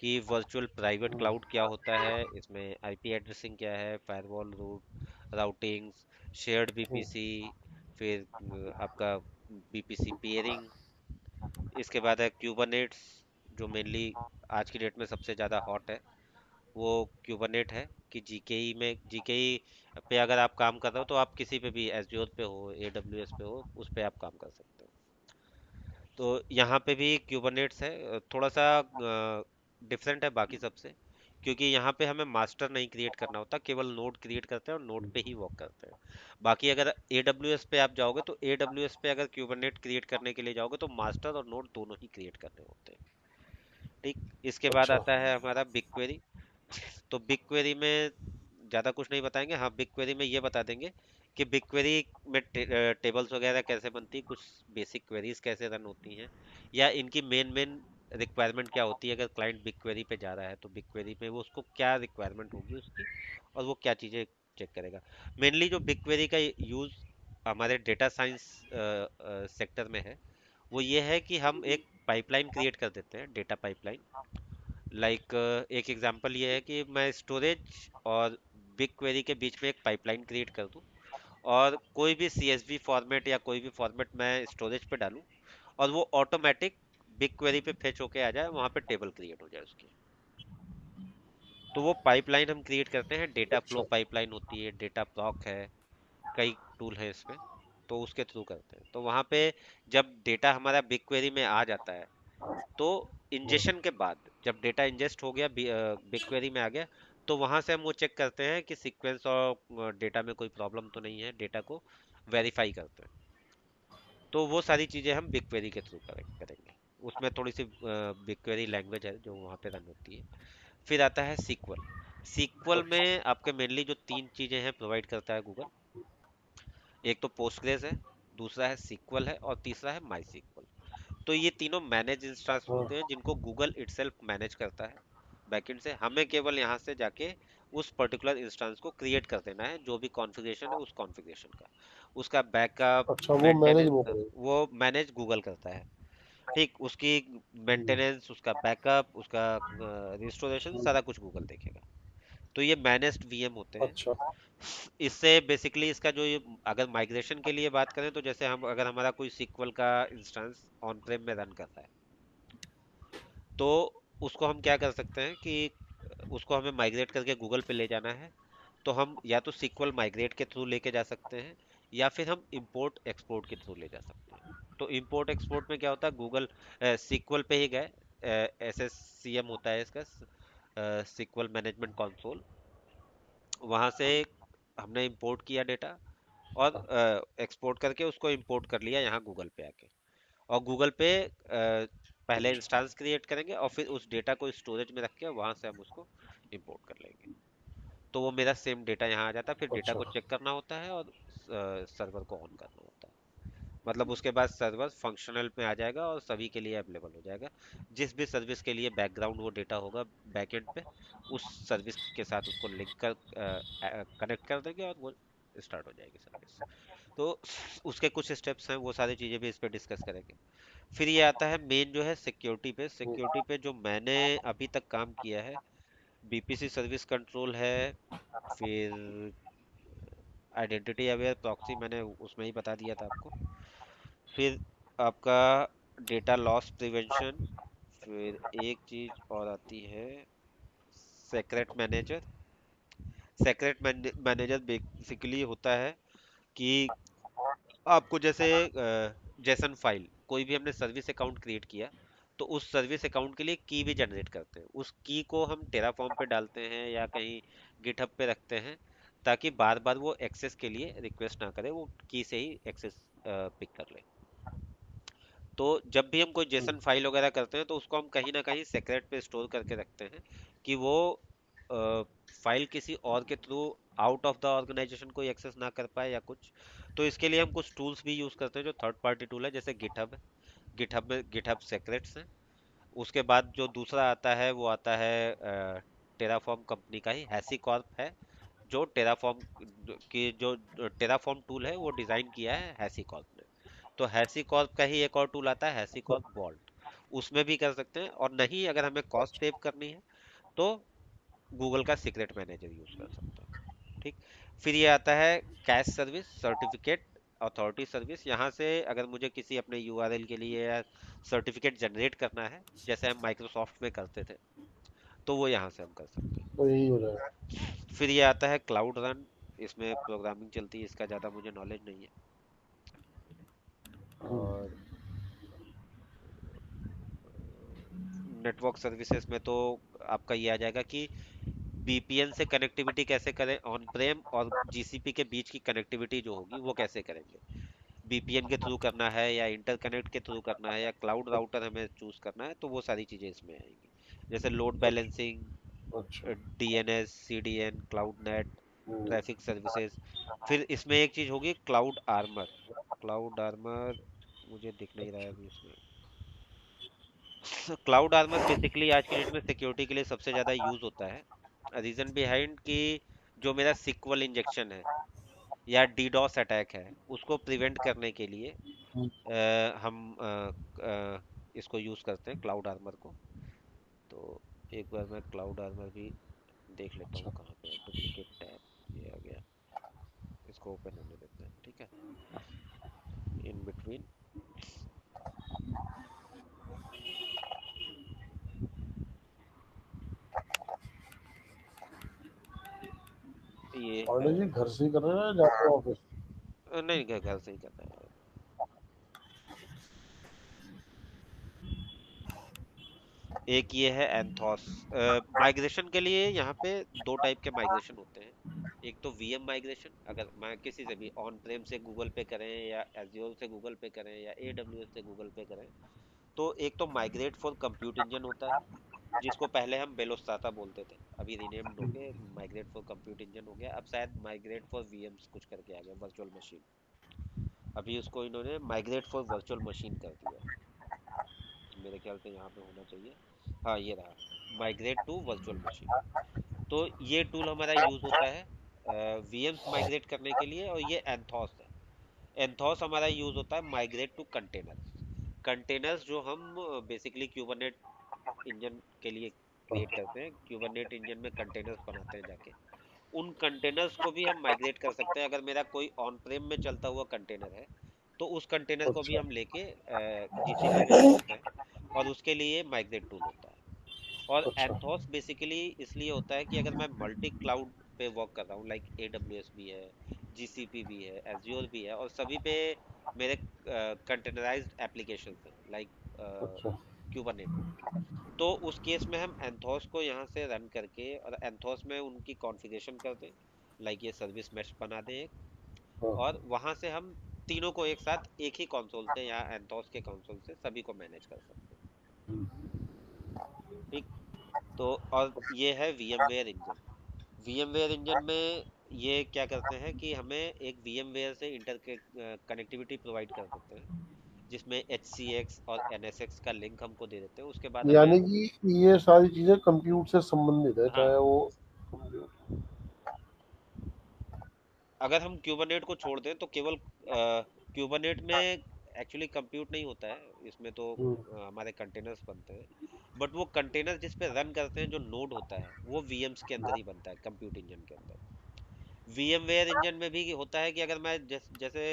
कि वर्चुअल प्राइवेट हम्म, क्लाउड क्या होता है, इसमें आईपी एड्रेसिंग क्या है, फायरवॉल रूट राउटिंग्स, शेयर्ड हम्म, बीपीसी, फिर आपका बीपीसी पेयरिंग। इसके बाद है क्यूबरनेट्स, जो मेनली आज की डेट में सबसे ज़्यादा हॉट है, वो क्यूबरनेट है। कि जीकेई में, जीकेई पे अगर आप काम कर रहे हो तो आप किसी पे भी, एज़्योर पे हो, एडब्ल्यूएस पे हो, उस पे आप काम कर सकते हो। तो यहाँ पे भी क्यूबरनेट्स है, थोड़ा सा डिफरेंट है बाकी सबसे, क्योंकि यहाँ पे हमें मास्टर नहीं क्रिएट करना होता, केवल नोड क्रिएट करते हैं और नोड पे ही वर्क करते हैं। बाकी अगर एडब्ल्यूएस पे आप जाओगे तो एडब्ल्यूएस पे अगर क्यूबरनेट क्रिएट करने के लिए जाओगे तो मास्टर और नोड दोनों ही क्रिएट करने होते हैं। ठीक। इसके बाद अच्छा। आता है हमारा बिग क्वेरी। तो बिग क्वेरी में ज़्यादा कुछ नहीं बताएंगे, हाँ बिग क्वेरी में ये बता देंगे कि बिग क्वेरी में टेबल्स वगैरह कैसे बनती है, कुछ बेसिक क्वेरीज कैसे रन होती हैं, या इनकी मेन मेन रिक्वायरमेंट क्या होती है। अगर क्लाइंट बिग क्वेरी पे जा रहा है तो बिग क्वेरी में वो उसको क्या रिक्वायरमेंट होगी उसकी, और वो क्या चीज़ें चेक करेगा। मेनली जो बिग क्वेरी का यूज़ हमारे डेटा साइंस सेक्टर में है, वो ये है कि हम एक पाइपलाइन क्रिएट कर देते हैं, डेटा पाइपलाइन। लाइक एक एग्जांपल ये है कि मैं स्टोरेज और बिग क्वेरी के बीच में एक पाइपलाइन क्रिएट कर दूं, और कोई भी सीएसवी फॉर्मेट या कोई भी फॉर्मेट मैं स्टोरेज पे डालूं, और वो ऑटोमेटिक बिग क्वेरी पे फेच होके आ जाए, वहां पे टेबल क्रिएट हो जाए उसकी। तो वो पाइपलाइन हम क्रिएट करते हैं, डेटा फ्लो अच्छा। पाइपलाइन होती है, डेटा प्रॉक है, कई टूल है इसमें। तो उसके थ्रू करते हैं। तो वहाँ पे जब डेटा हमारा बिग क्वेरी में आ जाता है, तो इंजेशन के बाद जब डेटा इंजेस्ट हो गया बिग क्वेरी में आ गया, तो वहां से हम वो चेक करते हैं कि सीक्वेंस और डेटा में कोई प्रॉब्लम तो नहीं है, डेटा को वेरीफाई करते हैं। तो वो सारी चीजें हम बिग क्वेरी के थ्रू करेंगे। उसमें थोड़ी सी बिग क्वेरी लैंग्वेज है जो वहाँ पे रन होती है। फिर आता है सीक्वल। सीक्वल अच्छा। में आपके मेनली जो तीन चीजें हैं प्रोवाइड करता है गूगल। एक तो पोस्टग्रेस है, दूसरा है सीक्वल है, और तीसरा है माई सीक्वल। तो ये तीनों मैनेज इंस्टांस हाँ। होते हैं जिनको गूगल इटसेल्फ मैनेज करता है बैकएंड से। हमें केवल यहाँ से जाके उस पर्टिकुलर इंस्टांस को क्रिएट कर देना है, जो भी कॉन्फ़िगरेशन है उस कॉन्फ़िगरेशन का, उसका बैकअप, अच्छा, वो मैनेज वो मेंटेनेंस, करेगा। वो मैनेज गूगल करता है। ठीक, उसकी हम्म। मेंटेनेंस, उसका बैकअप, उसका रिस्टोरेशन, सारा कुछ गूगल देखेगा। तो ये मैनेज्ड वीएम होते हैं। अच्छा। इससे बेसिकली इसका जो ये, अगर माइग्रेशन के लिए बात करें, तो जैसे हम अगर हमारा कोई सीक्वल का इंस्टेंस ऑन प्रेम में रन कर रहा है, तो उसको हम क्या कर सकते हैं कि उसको हमें माइग्रेट करके गूगल पे ले जाना है। तो हम या तो सीक्वल माइग्रेट के थ्रू लेके जा सकते हैं, या फिर हम इंपोर्ट एक्सपोर्ट के थ्रू ले जा सकते हैं। तो इंपोर्ट एक्सपोर्ट में क्या होता है, गूगल सीक्वल पे ही गए, एस एस सी एम होता है इसका, सीक्वल मैनेजमेंट कंसोल। वहां से हमने इंपोर्ट किया डेटा, और एक्सपोर्ट करके उसको इंपोर्ट कर लिया यहाँ गूगल पे आके। और गूगल पे पहले अच्छा। इंस्टेंस क्रिएट करेंगे, और फिर उस डेटा को स्टोरेज में रख के वहां से हम उसको इंपोर्ट कर लेंगे। तो वो मेरा सेम डेटा यहाँ आ जाता है। फिर डेटा अच्छा। को चेक करना होता है, और सर्वर को ऑन करना होता है। मतलब उसके बाद सर्वर फंक्शनल में आ जाएगा और सभी के लिए अवेलेबल हो जाएगा। जिस भी सर्विस के लिए बैकग्राउंड वो डेटा होगा बैकएंड पे, उस सर्विस के साथ उसको लिंक कर कनेक्ट कर देंगे, और वो स्टार्ट हो जाएगी सर्विस। तो उसके कुछ स्टेप्स हैं, वो सारी चीज़ें भी इस पे डिस्कस करेंगे। फिर ये आता है मेन जो है सिक्योरिटी पे। हम्म। सिक्योरिटी पे जो मैंने अभी तक काम किया है, बीपीसी सर्विस कंट्रोल है, फिर आइडेंटिटी अवेयर प्रॉक्सी, मैंने उसमें ही बता दिया था आपको। फिर आपका डेटा लॉस प्रिवेंशन। फिर एक चीज और आती है, secret manager. Secret manager basically होता है कि आपको जैसे जेसन फाइल, कोई भी हमने सर्विस अकाउंट क्रिएट किया, तो उस सर्विस अकाउंट के लिए की भी जनरेट करते हैं। उस की को हम टेराफॉर्म पे डालते हैं या कहीं गिटहब पे रखते हैं, ताकि बार बार वो एक्सेस के लिए रिक्वेस्ट ना करे, वो की से ही एक्सेस पिक कर ले। तो जब भी हम कोई जेसन फाइल वगैरह करते हैं, तो उसको हम कहीं ना कहीं सेक्रेट पे स्टोर करके रखते हैं, कि वो फाइल किसी और के through out of the organization कोई एक्सेस ना कर पाए या कुछ। तो इसके लिए हम कुछ टूल्स भी यूज करते हैं जो थर्ड पार्टी टूल है, जैसे गिटहब है। गिटहब में गिटहब सेक्रेट्स हैं। उसके बाद जो दूसरा आता है वो आता है टेराफॉर्म कंपनी का ही हैसी कॉर्प है, जो टेराफॉर्म की जो टेराफॉर्म टूल है वो डिजाइन किया है हैसी कॉर्प ने। तो हैसी कॉर्प का ही एक और टूल आता है, हैसी कॉर्प वॉल्ट। उसमें भी कर सकते हैं, और नहीं अगर हमें कॉस्ट सेव करनी है, तो गूगल का सीक्रेट मैनेजर यूज कर सकते हैं। ठीक। फिर ये आता है cash service, certificate authority service. यहाँ से अगर मुझे किसी अपने यूआरएल के लिए या सर्टिफिकेट जनरेट करना है, जैसे हम माइक्रोसॉफ्ट में करते थे, तो वो यहाँ से हम कर सकते हैं। तो यही हो जाएगा। फिर ये आता है क्लाउड रन। इसमें प्रोग्रामिंग चलती है, इसका ज़्यादा मुझे नॉलेज नहीं है। हम्म। और नेटवर्क सर्विसेज में तो आपका ये आ जाएगा कि बीपीएन से कनेक्टिविटी कैसे करें, ऑन प्रेम और जीसीपी के बीच की कनेक्टिविटी जो होगी वो कैसे करेंगे। बीपीएन के थ्रू करना है, या इंटरकनेक्ट के थ्रू करना है, या क्लाउड राउटर हमें चूज करना है, तो वो सारी चीज़ें इसमें आएंगी। जैसे लोड बैलेंसिंग, अच्छा। डीएनएस, सीडीएन, क्लाउड नेट, हम्म। Traffic services. फिर इसमें एक चीज़ होगी क्लाउड आर्मर। क्लाउड आर्मर मुझे दिख नहीं रहा है अभी इसमें। क्लाउड आर्मर बेसिकली आज की डेट में सिक्योरिटी के लिए सबसे ज़्यादा यूज होता है। रीज़न बिहाइंड कि जो मेरा सिक्वल इंजेक्शन है या डीडॉस अटैक है, उसको प्रिवेंट करने के लिए हम्म। हम इसको यूज़ करते हैं क्लाउड आर्मर को। तो एक बार मैं क्लाउड आर्मर भी देख लेता हूँ अच्छा। कहाँ पे है। डुप्लीकेट टैब, ये आ गया। इसको ओपन होने देते हैं, ठीक है। इन बिटवीन ये पांडे है। जी घर से ही कर रहे हैं या जाते हैं ऑफिस? नहीं, घर से ही करना है। एक ये है एंथोस। माइग्रेशन के लिए यहाँ पे दो टाइप के माइग्रेशन होते हैं। एक तो वीएम माइग्रेशन, अगर मैं किसी से भी ऑन प्रेम से गूगल पे करें या एज्योर से गूगल पे करें या एडब्ल्यूएस से गूगल पे करें, तो एक तो माइग्रेट फॉर कंप्यूट इंजन होता है, जिसको पहले हम बेलोस्टाटा बोलते थे, अभी रीनेम्ड होके माइग्रेट फॉर कंप्यूट इंजन हो गया। अब शायद माइग्रेट फॉर वीएम्स कुछ करके आ गया, वर्चुअल मशीन। अभी उसको इन्होंने माइग्रेट फॉर वर्चुअल मशीन कर दिया है। मेरे ख्याल से यहाँ पे होना चाहिए। हाँ, ये रहा, माइग्रेट टू वर्चुअल मशीन। तो ये टूल हमारा यूज होता है वीएम्स माइग्रेट करने के लिए, और ये एंथोस है। एंथोस हमारा यूज होता है माइग्रेट टू कंटेनर्स। कंटेनर्स जो हम बेसिकली क्यूबरनेट इंजन के लिए क्रिएट करते हैं, क्यूबरनेट इंजन में कंटेनर्स बनाते हैं जाके, उन कंटेनर्स को भी हम माइग्रेट कर सकते हैं। अगर मेरा कोई ऑन प्रेम में चलता हुआ कंटेनर है, तो उस कंटेनर को भी अच्छा हम लेके जीसीपी में रख सकते हैं, और उसके लिए माइग्रेट टूल होता है। और अच्छा। एंथोस बेसिकली इसलिए होता है कि अगर मैं मल्टी क्लाउड पे वर्क कर रहा हूँ, लाइक एडब्ल्यूएस भी है, जीसीपी भी है, एज्योर भी है, और सभी पे मेरे कंटेनराइज्ड एप्लीकेशंस हैं, लाइक अच्छा। क्यूबरनेट। तो उस केस में हम एंथोस को यहाँ से रन करके और एंथोस में उनकी कॉन्फ़िगरेशन कर दें, लाइक ये सर्विस मेश बना दें एक, हाँ। और वहाँ से हम तीनों को एक साथ एक ही कंसोल से या एंथोस के कंसोल से सभी को मैनेज कर सकते हैं। ठीक। तो और ये है VMware इंजन। VMware इंजन में ये क्या करते हैं कि हमें एक VMware से इंटर कनेक्टिविटी प्रोवाइड कर देते हैं, जिसमें HCX और NSX का लिंक हमको दे देते हैं। उसके बाद हमें, यानी कि ये सारी चीजें कंप्यूट से संबंधित है, हाँ, चाहे वो compute- अगर हम क्यूबरनेट को छोड़ दें तो केवल क्यूबरनेट में एक्चुअली कंप्यूट नहीं होता है, इसमें तो हम्म, हमारे कंटेनर्स बनते हैं। बट वो कंटेनर जिस पे रन करते हैं, जो नोड होता है, वो VMs के अंदर ही बनता है, कंप्यूट इंजन के अंदर। VMware इंजन में भी होता है कि अगर मैं जैसे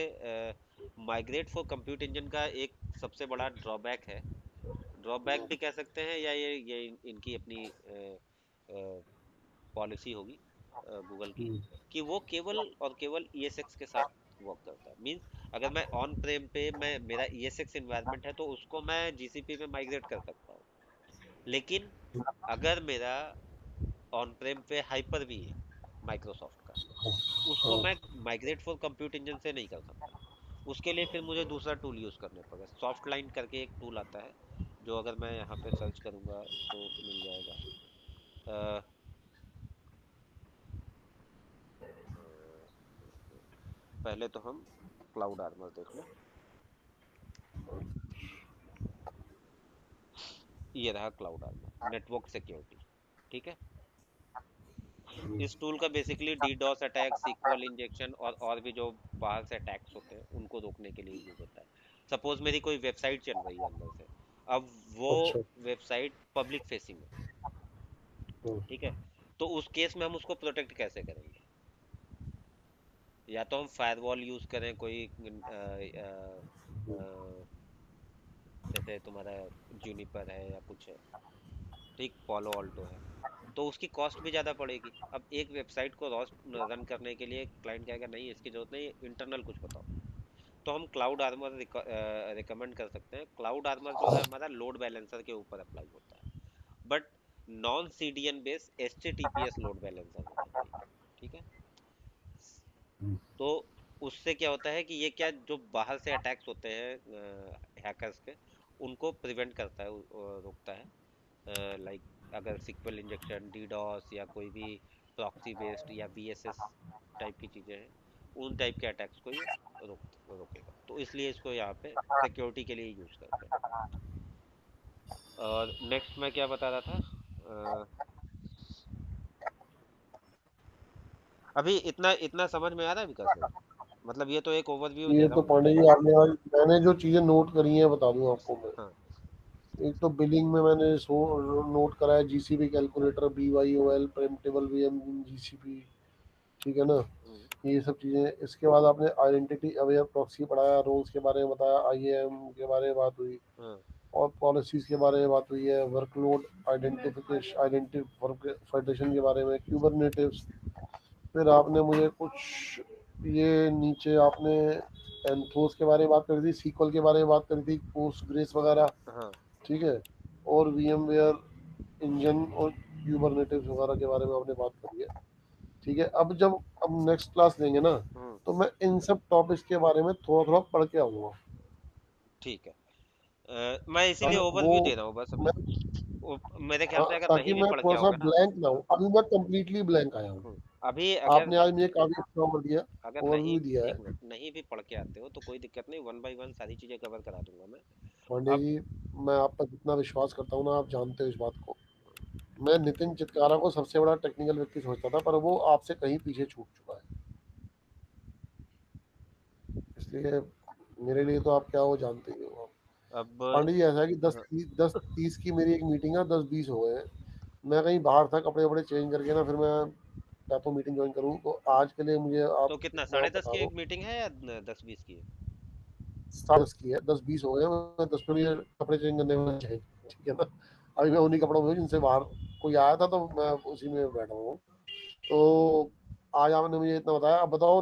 माइग्रेट फॉर कंप्यूट इंजन का एक सबसे बड़ा ड्रॉबैक है, ड्रॉबैक भी कह सकते हैं, या ये इनकी अपनी पॉलिसी होगी गूगल की, हम्म, कि वो केवल और केवल ESX के साथ वर्क करता है। मींस अगर मैं ऑन प्रेम पे मैं मेरा ESX इन्वायरमेंट है, तो उसको मैं जीसीपी में माइग्रेट कर सकता हूँ। लेकिन अगर मेरा ऑन प्रेम पे हाइपर भी है माइक्रोसॉफ्ट का, उसको हाँ। मैं माइग्रेट फॉर कंप्यूट इंजन से नहीं कर सकता। उसके लिए फिर मुझे दूसरा टूल यूज करने पड़ेगा। सॉफ्ट लाइन करके एक टूल आता है, जो अगर मैं यहाँ पे सर्च करूंगा तो मिल जाएगा। अ, पहले तो हम क्लाउड आर्मर देख लें। ये रहा क्लाउड आर्मर नेटवर्क सिक्योरिटी। ठीक है। इस टूल का basically DDoS attack, sequel injection और भी जो बाहर से अटैक्स होते हैं, उनको रोकने के लिए यूज होता है। सपोज मेरी कोई वेबसाइट चल रही है अंदर से, अब वो अच्छा। वेबसाइट पब्लिक फेसिंग है, हम्म, ठीक है, तो उस केस में हम उसको प्रोटेक्ट कैसे करेंगे? या तो हम फायरवॉल यूज करें, कोई जैसे तुम्हारा जूनिपर है या कुछ है, ठीक, पॉलो ऑल्टो है, तो उसकी कॉस्ट भी ज़्यादा पड़ेगी। अब एक वेबसाइट को रन करने के लिए क्लाइंट कहेगा नहीं, इसकी जरूरत नहीं, इंटरनल कुछ बताओ। तो हम क्लाउड आर्मर रिकमेंड कर सकते हैं। क्लाउड आर्मर जो है हमारा लोड बैलेंसर के ऊपर अप्लाई होता है, but non CDN based HTTPS load balancer होना चाहिए। ठीक है। तो उससे क्या होता है कि ये क्या, जो बाहर से अटैक्स होते हैं हैकर्स के, उनको प्रिवेंट करता है, रोकता है। लाइक अगर सिक्वल इंजेक्शन, डीडॉस या कोई भी प्रॉक्सी बेस्ड या VSS टाइप की चीज़ें हैं, उन टाइप के अटैक्स को ये रोकेगा। तो इसलिए इसको यहाँ पे सिक्योरिटी के लिए यूज करते हैं। और नेक्स्ट मैं क्या बता रहा था, अभी इतना इतना समझ में आ रहा है विकास भाई? मतलब ये तो एक ओवरव्यू दे ये रहा तो हूँ। पांडे जी आपने आज, मैंने जो चीजें नोट करी हैं बता दूं आपको मैं। हाँ। एक तो बिलिंग में मैंने सो नोट करा है, GCB calculator, BYOL, प्रिमिटिबल VM, GCP. ठीक है ना। हम्म, ये सब चीजें, इसके बाद आपने आइडेंटिटी अवेयर प्रॉक्सी पढ़ाया, रोल्स के बारे में बताया, IAM के बारे में बात हुई, हाँ, और पॉलिसीज के बारे में बात हुई है, वर्कलोड आइडेंटिफिकेशन, आइडेंटिफिकेशन के बारे में, क्यूबरनेटिव्स। फिर आपने मुझे कुछ ये नीचे आपने एंथोस के बारे में बात करी थी, सीक्वल के बारे में बात करी थी, पोस्टग्रेस वगैरह, हाँ। ठीक है। और वीएमवेयर इंजन और क्यूबरनेटिव्स वगैरह के बारे में आपने बात करी है, ठीक है। अब नेक्स्ट क्लास लेंगे ना, हम्म। तो मैं इन सब टॉपिक्स के बारे में थोड़ा थोड़ा पढ़ के आऊंगा, ठीक है। मैं इसीलिए ताकि वो ओवरव्यू दे रहा हूँ बस अभी। मैं, मेरे ख्याल हाँ, से अगर ताकि नहीं भी मैं पढ़ के थोड़ा सा आओगे ना। ब्लैंक ना हूँ। अभी मैं कंप्लीटली ब्लैंक आया हूँ। अभी अगर आपने आज मुझे काफी अच्छा ओवर दिया, अगर नहीं, ओवरव्यू दिया है। एक मिनट, नहीं भी पढ़ के आते हो तो कोई दिक्कत नहीं, वन बाय वन सारी चीजें कवर करा दूंगा मैं। पांडे अब जी, मैं आप पर जितना विश्वास करता हूँ ना, आप जानते हो इस बात को। मैं नितिन चितकारा को सबसे बड़ा टेक्निकल व्यक्ति सोचता था, पर वो आपसे कहीं पीछे छूट चुका है। इसलिए मेरे लिए तो आप क्या हो, जानते ही हो। अब पांडे जी, ऐसा है कि हाँ, 10:30 की मेरी एक मीटिंग है, 10:20 हो गए हैं। मैं कहीं बाहर था, कपड़े वपड़े चेंज करके ना, फिर मैं या तो मीटिंग ज्वाइन करूँ। तो आज के लिए मुझे आप तो कितना, इतना 10:30 बता की दो। एक मीटिंग है या 10:20 की है? 10:30 की है, 10:20 हो गए, मैं 10 पे मुझे कपड़े चेंज करने में चाहिए, ठीक है ना। अभी मैं उन्हीं कपड़ों में जिनसे बाहर कोई आया था, तो मैं उसी में बैठा हूँ। तो आज आपने मुझे इतना बताया, अब बताओ।